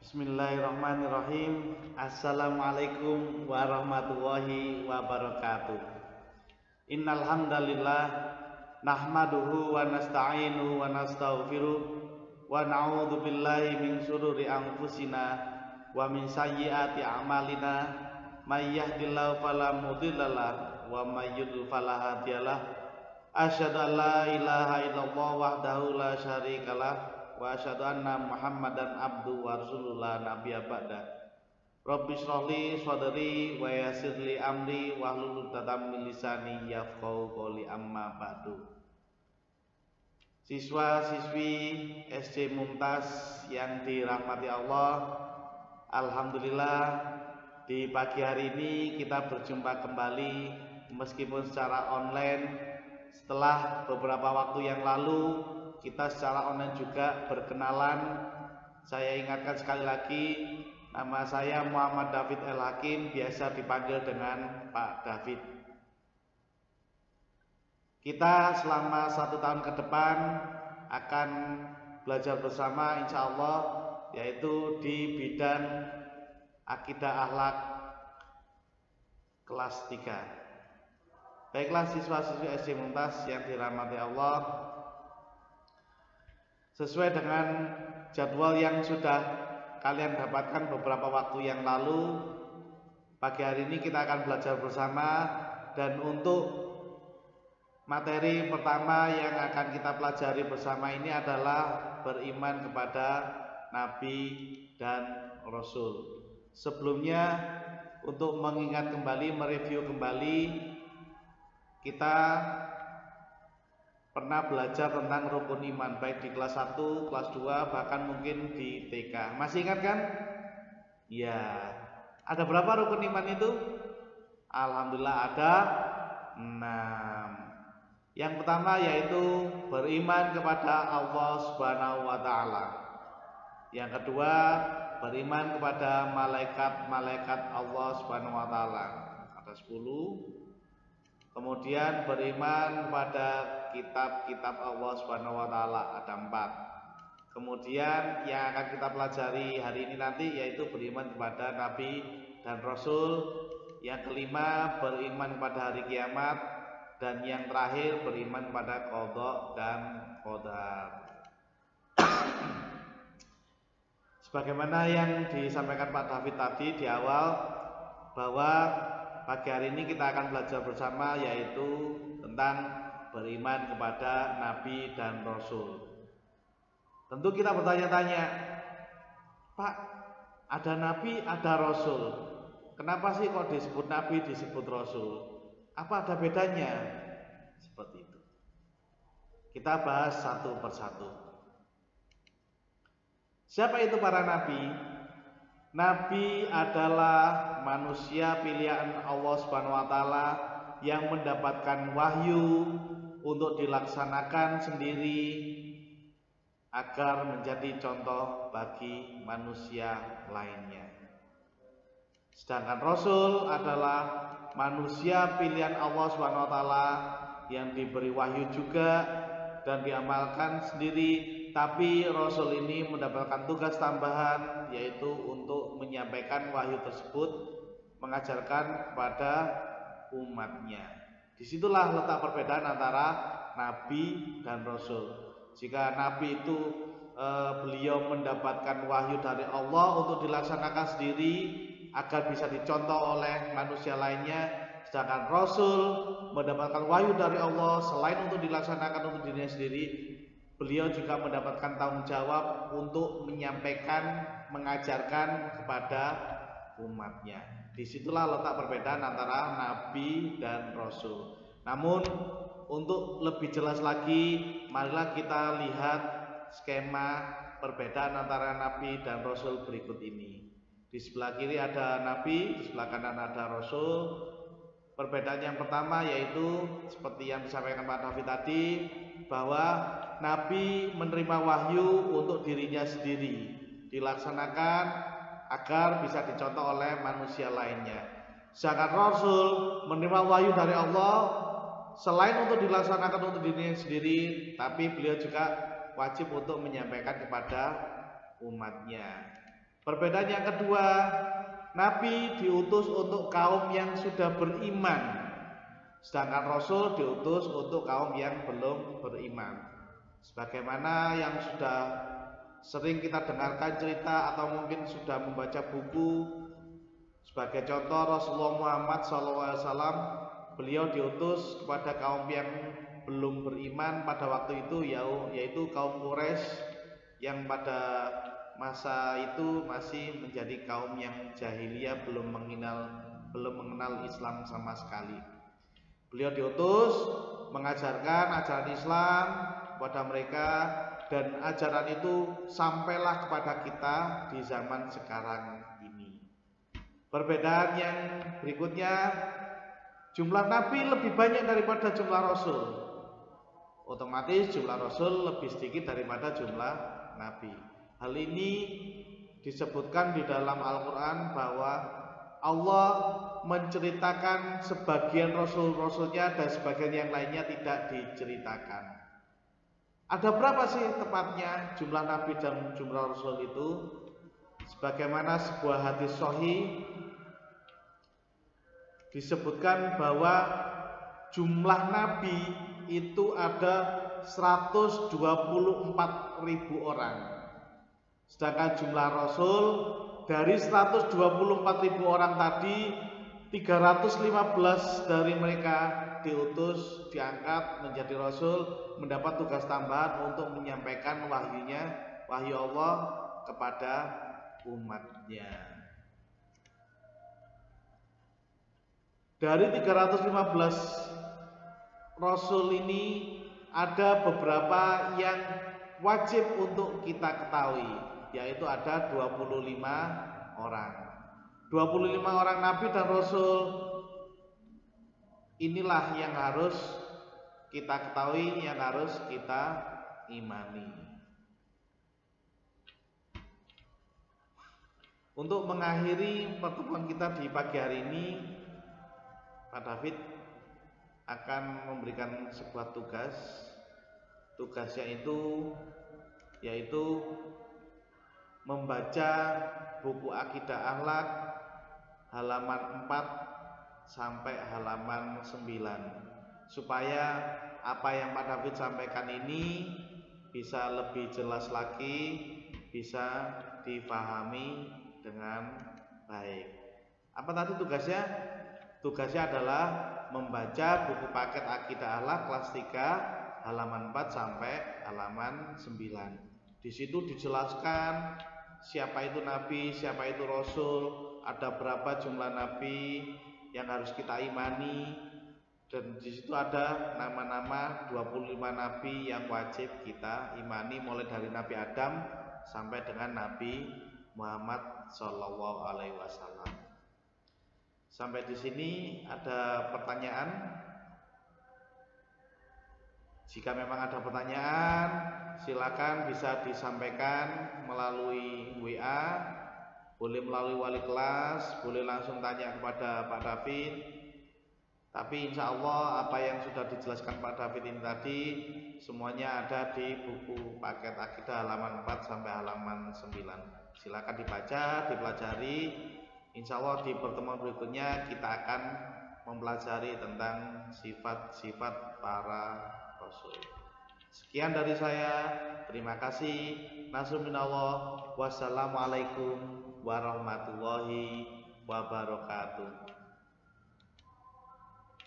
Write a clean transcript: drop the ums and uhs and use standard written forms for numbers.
Bismillahirrahmanirrahim. Assalamualaikum warahmatullahi wabarakatuh. Innal hamdalillah nahmaduhu wa nasta'inu wa nastaghfiruh wa na'udzu billahi min syururi anfusina wa min sayyiati a'malina may yahdihillahu fala mudhillalah wa may yudhlil fala hadiyalah. Asyhadu an la ilaha illallah wahdahu la syarikalah wa asyhadu anna Muhammadan abdu wa rasulullah nabiyya ba'da. Rabbi shrahli sadri wa yassirli amri wahlul 'uqdatam min lisani yafqahu qawli amma ba'du. Siswa-siswi SD Mumtaz yang dirahmati Allah, alhamdulillah di pagi hari ini kita berjumpa kembali meskipun secara online. Setelah beberapa waktu yang lalu kita secara online juga berkenalan. Saya ingatkan sekali lagi, nama saya Muhammad David El Hakim, biasa dipanggil dengan Pak David. Kita selama 1 tahun ke depan akan belajar bersama insya Allah, yaitu di bidang akidah akhlak kelas 3. Baiklah siswa-siswi SD Mumtaz yang dirahmati Allah, sesuai dengan jadwal yang sudah kalian dapatkan beberapa waktu yang lalu, pagi hari ini kita akan belajar bersama. Dan untuk materi pertama yang akan kita pelajari bersama ini adalah beriman kepada Nabi dan Rasul. Sebelumnya, untuk mengingat kembali, mereview kembali, kita pernah belajar tentang rukun iman baik di kelas 1, kelas 2, bahkan mungkin di TK. Masih ingat kan? Ya. Ada berapa rukun iman itu? Alhamdulillah ada 6. Yang pertama yaitu beriman kepada Allah Subhanahu wa taala. Yang kedua, beriman kepada malaikat-malaikat Allah Subhanahu wa taala. Ada 10. Kemudian beriman pada kitab-kitab Allah Subhanahu wa taala, ada 4. Kemudian yang akan kita pelajari hari ini nanti yaitu beriman kepada Nabi dan Rasul. Yang kelima, beriman kepada hari kiamat. Dan yang terakhir, beriman pada qadha dan qadar. Sebagaimana yang disampaikan Pak David tadi di awal, bahwa pagi hari ini kita akan belajar bersama yaitu tentang beriman kepada Nabi dan Rasul. Tentu kita bertanya-tanya, Pak, ada Nabi, ada Rasul. Kenapa sih kok disebut Nabi, disebut Rasul? Apa ada bedanya? Seperti itu. Kita bahas satu persatu. Siapa itu para Nabi? Nabi adalah manusia pilihan Allah Subhanahu wa taala yang mendapatkan wahyu untuk dilaksanakan sendiri agar menjadi contoh bagi manusia lainnya. Sedangkan Rasul adalah manusia pilihan Allah Subhanahu wa taala yang diberi wahyu juga dan diamalkan sendiri. Tapi Rasul ini mendapatkan tugas tambahan, yaitu untuk menyampaikan wahyu tersebut, mengajarkan kepada umatnya. Disitulah letak perbedaan antara Nabi dan Rasul. Jika Nabi itu beliau mendapatkan wahyu dari Allah untuk dilaksanakan sendiri agar bisa dicontoh oleh manusia lainnya, sedangkan Rasul mendapatkan wahyu dari Allah selain untuk dilaksanakan untuk dirinya sendiri, beliau juga mendapatkan tanggung jawab untuk menyampaikan, mengajarkan kepada umatnya. Disitulah letak perbedaan antara Nabi dan Rasul. Namun untuk lebih jelas lagi, marilah kita lihat skema perbedaan antara Nabi dan Rasul berikut ini. Di sebelah kiri ada Nabi, di sebelah kanan ada Rasul. Perbedaan yang pertama yaitu seperti yang disampaikan Pak David tadi, bahwa Nabi menerima wahyu untuk dirinya sendiri, dilaksanakan agar bisa dicontoh oleh manusia lainnya. Sedangkan Rasul menerima wahyu dari Allah selain untuk dilaksanakan untuk dirinya sendiri, tapi beliau juga wajib untuk menyampaikan kepada umatnya. Perbedaan yang kedua, Nabi diutus untuk kaum yang sudah beriman, sedangkan Rasul diutus untuk kaum yang belum beriman. Sebagaimana yang sudah sering kita dengarkan cerita atau mungkin sudah membaca buku, sebagai contoh Rasulullah Muhammad SAW, beliau diutus kepada kaum yang belum beriman pada waktu itu, yaitu kaum Quraisy yang pada masa itu masih menjadi kaum yang jahiliyah, belum mengenal Islam sama sekali. Beliau diutus mengajarkan ajaran Islam kepada mereka, dan ajaran itu sampailah kepada kita di zaman sekarang ini. Perbedaan yang berikutnya, jumlah Nabi lebih banyak daripada jumlah Rasul. Otomatis jumlah Rasul lebih sedikit daripada jumlah Nabi. Hal ini disebutkan di dalam Al-Quran bahwa Allah menceritakan sebagian Rasul-Rasulnya dan sebagian yang lainnya tidak diceritakan. Ada berapa sih tepatnya jumlah Nabi dan jumlah Rasul itu? Sebagaimana sebuah hadis sahih disebutkan bahwa jumlah Nabi itu ada 124.000 orang. Sedangkan jumlah Rasul dari 124.000 orang tadi, 315 dari mereka diutus, diangkat menjadi Rasul, mendapat tugas tambahan untuk menyampaikan wahyu Allah kepada umatnya. Dari 315 Rasul ini ada beberapa yang wajib untuk kita ketahui, yaitu ada 25 orang. 25 orang Nabi dan Rasul inilah yang harus kita ketahui, yang harus kita imani. Untuk mengakhiri pertemuan kita di pagi hari ini, Pak David akan memberikan sebuah tugas. Tugasnya itu yaitu membaca buku Aqidah Akhlak halaman 4 sampai halaman 9, supaya apa yang Pak David sampaikan ini bisa lebih jelas lagi, bisa difahami dengan baik. Apa tadi tugasnya? Tugasnya adalah membaca buku paket Aqidah Akhlak kelas 3 halaman 4 sampai halaman 9. Di situ dijelaskan siapa itu Nabi, siapa itu Rasul, ada berapa jumlah Nabi yang harus kita imani, dan di situ ada nama-nama 25 Nabi yang wajib kita imani, mulai dari Nabi Adam sampai dengan Nabi Muhammad SAW. Sampai di sini ada pertanyaan? Jika memang ada pertanyaan, silakan bisa disampaikan melalui WA, boleh melalui wali kelas, boleh langsung tanya kepada Pak David. Tapi insya Allah apa yang sudah dijelaskan Pak David ini tadi semuanya ada di buku paket Aqidah halaman 4 sampai halaman 9. Silakan dibaca, dipelajari. Insya Allah di pertemuan berikutnya kita akan mempelajari tentang sifat-sifat para Rasul. Sekian dari saya. Terima kasih. Nasrullah. Wassalamualaikum warahmatullahi wabarakatuh.